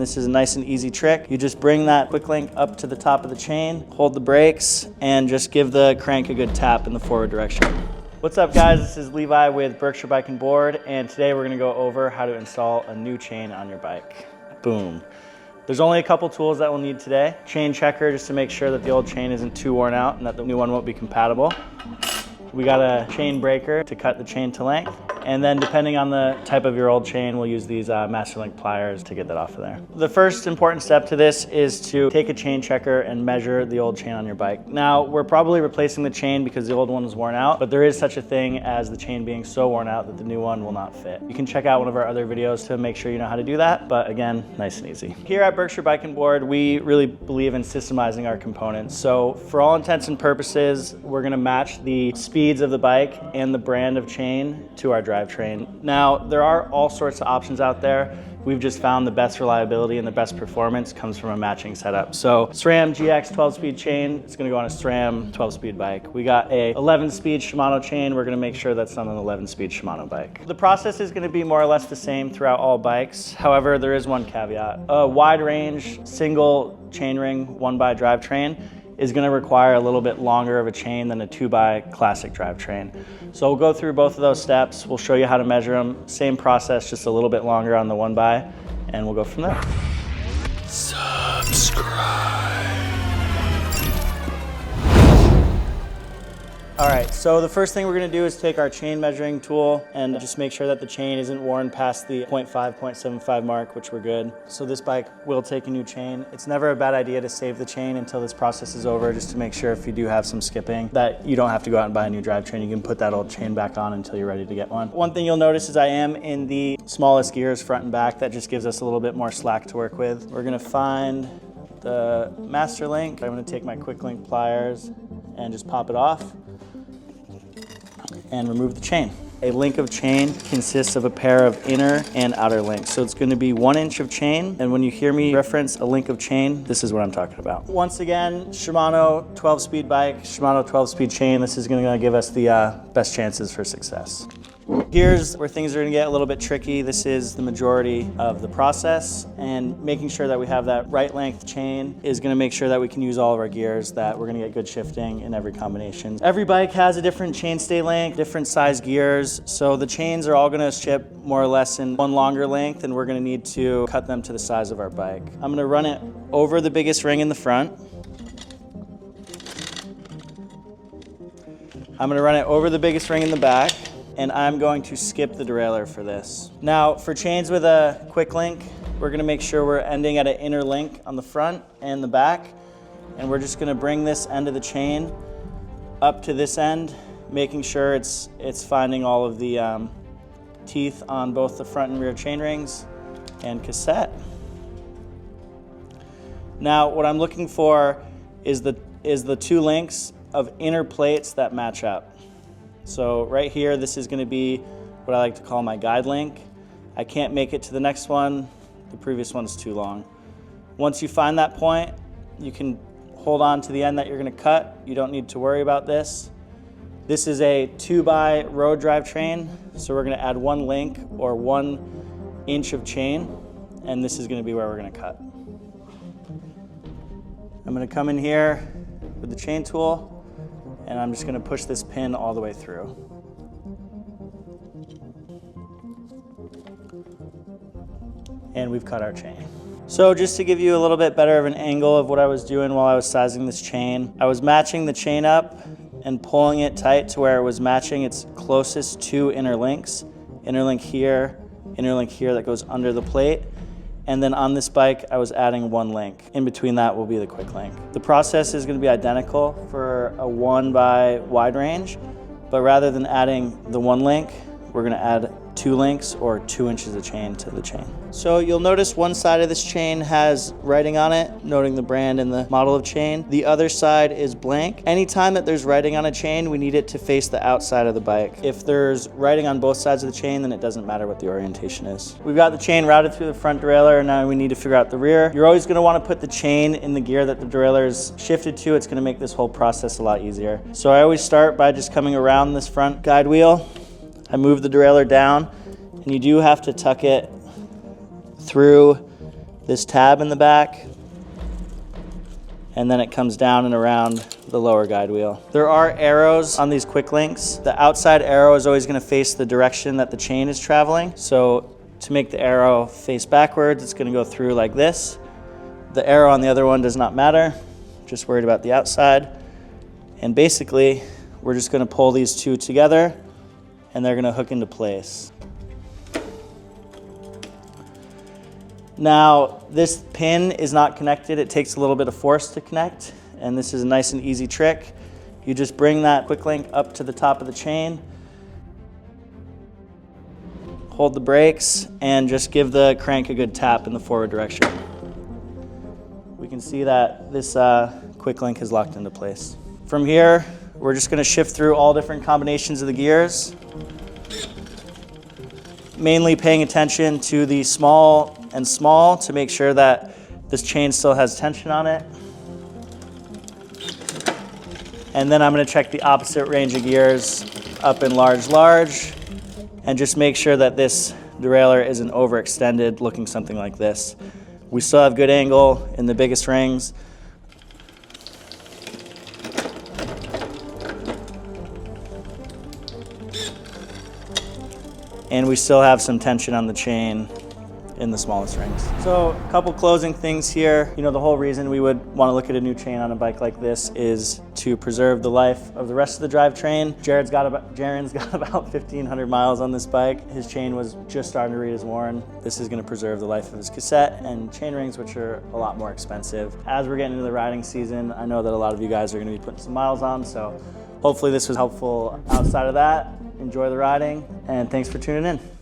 This is a nice and easy trick. You just bring that quick link up to the top of the chain, hold the brakes, and just give the crank a good tap in the forward direction. What's up guys, this is Levi with Berkshire Bike and Board, and today we're gonna go over how to install a new chain on your bike. Boom. There's only a couple tools that we'll need today. Chain checker, just to make sure that the old chain isn't too worn out and that the new one won't be compatible. We got a chain breaker to cut the chain to length. And then depending on the type of your old chain, we'll use these Masterlink pliers to get that off of there. The first important step to this is to take a chain checker and measure the old chain on your bike. Now, we're probably replacing the chain because the old one was worn out, but there is such a thing as the chain being so worn out that the new one will not fit. You can check out one of our other videos to make sure you know how to do that, but again, nice and easy. Here at Berkshire Bike and Board, we really believe in systemizing our components. So for all intents and purposes, we're gonna match the speeds of the bike and the brand of chain to our drivetrain. Now, there are all sorts of options out there. We've just found the best reliability and the best performance comes from a matching setup. So SRAM GX 12-speed chain, it's gonna go on a SRAM 12-speed bike. We got a 11-speed Shimano chain. We're gonna make sure that's on an 11-speed Shimano bike. The process is gonna be more or less the same throughout all bikes. However, there is one caveat. A wide range, single chainring, 1x drivetrain is gonna require a little bit longer of a chain than a 2x classic drivetrain. So we'll go through both of those steps. We'll show you how to measure them. Same process, just a little bit longer on the 1x, and we'll go from there. Subscribe. All right, so the first thing we're gonna do is take our chain measuring tool and just make sure that the chain isn't worn past the 0.5, 0.75 mark, which we're good. So this bike will take a new chain. It's never a bad idea to save the chain until this process is over, just to make sure if you do have some skipping that you don't have to go out and buy a new drivetrain. You can put that old chain back on until you're ready to get one. One thing you'll notice is I am in the smallest gears, front and back. That just gives us a little bit more slack to work with. We're gonna find the Masterlink. I'm gonna take my quick link pliers and just pop it off and remove the chain. A link of chain consists of a pair of inner and outer links. So it's going to be 1 inch of chain. And when you hear me reference a link of chain, this is what I'm talking about. Once again, Shimano 12-speed bike, Shimano 12-speed chain. This is going to give us the best chances for success. Here's where things are gonna get a little bit tricky. This is the majority of the process, and making sure that we have that right length chain is gonna make sure that we can use all of our gears, that we're gonna get good shifting in every combination. Every bike has a different chainstay length, different size gears, so the chains are all gonna ship more or less in one longer length, and we're gonna need to cut them to the size of our bike. I'm gonna run it over the biggest ring in the front. I'm gonna run it over the biggest ring in the back, and I'm going to skip the derailleur for this. Now, for chains with a quick link, we're gonna make sure we're ending at an inner link on the front and the back, and we're just gonna bring this end of the chain up to this end, making sure it's finding all of the teeth on both the front and rear chain rings and cassette. Now, what I'm looking for is the 2 links of inner plates that match up. So right here, this is gonna be what I like to call my guide link. I can't make it to the next one. The previous one's too long. Once you find that point, you can hold on to the end that you're gonna cut. You don't need to worry about this. This is a 2x road drivetrain, so we're gonna add 1 link or 1 inch of chain, and this is gonna be where we're gonna cut. I'm gonna come in here with the chain tool, and I'm just gonna push this pin all the way through. And we've cut our chain. So just to give you a little bit better of an angle of what I was doing while I was sizing this chain, I was matching the chain up and pulling it tight to where it was matching its closest 2 inner links. Inner link here that goes under the plate. And then on this bike, I was adding 1 link. In between that will be the quick link. The process is gonna be identical for a 1x wide range, but rather than adding the 1 link, we're gonna add 2 links or 2 inches of chain to the chain. So you'll notice one side of this chain has writing on it, noting the brand and the model of chain. The other side is blank. Anytime that there's writing on a chain, we need it to face the outside of the bike. If there's writing on both sides of the chain, then it doesn't matter what the orientation is. We've got the chain routed through the front derailleur, and now we need to figure out the rear. You're always gonna wanna put the chain in the gear that the derailleur is shifted to. It's gonna make this whole process a lot easier. So I always start by just coming around this front guide wheel. I move the derailleur down, and you do have to tuck it through this tab in the back, and then it comes down and around the lower guide wheel. There are arrows on these quick links. The outside arrow is always going to face the direction that the chain is traveling. So to make the arrow face backwards, it's going to go through like this. The arrow on the other one does not matter. Just worried about the outside. And basically, we're just going to pull these two together and they're going to hook into place. Now, this pin is not connected. It takes a little bit of force to connect, and this is a nice and easy trick. You just bring that quick link up to the top of the chain, hold the brakes, and just give the crank a good tap in the forward direction. We can see that this quick link is locked into place. From here, we're just going to shift through all different combinations of the gears, mainly paying attention to the small and small to make sure that this chain still has tension on it. And then I'm going to check the opposite range of gears up in large, large, and just make sure that this derailleur isn't overextended, looking something like this. We still have good angle in the biggest rings. And we still have some tension on the chain in the smallest rings. So a couple closing things here. You know, the whole reason we would want to look at a new chain on a bike like this is to preserve the life of the rest of the drivetrain. Jaren's got about 1,500 miles on this bike. His chain was just starting to read as worn. This is going to preserve the life of his cassette and chain rings, which are a lot more expensive. As we're getting into the riding season, I know that a lot of you guys are going to be putting some miles on, so hopefully this was helpful. Outside of that, enjoy the riding, and thanks for tuning in.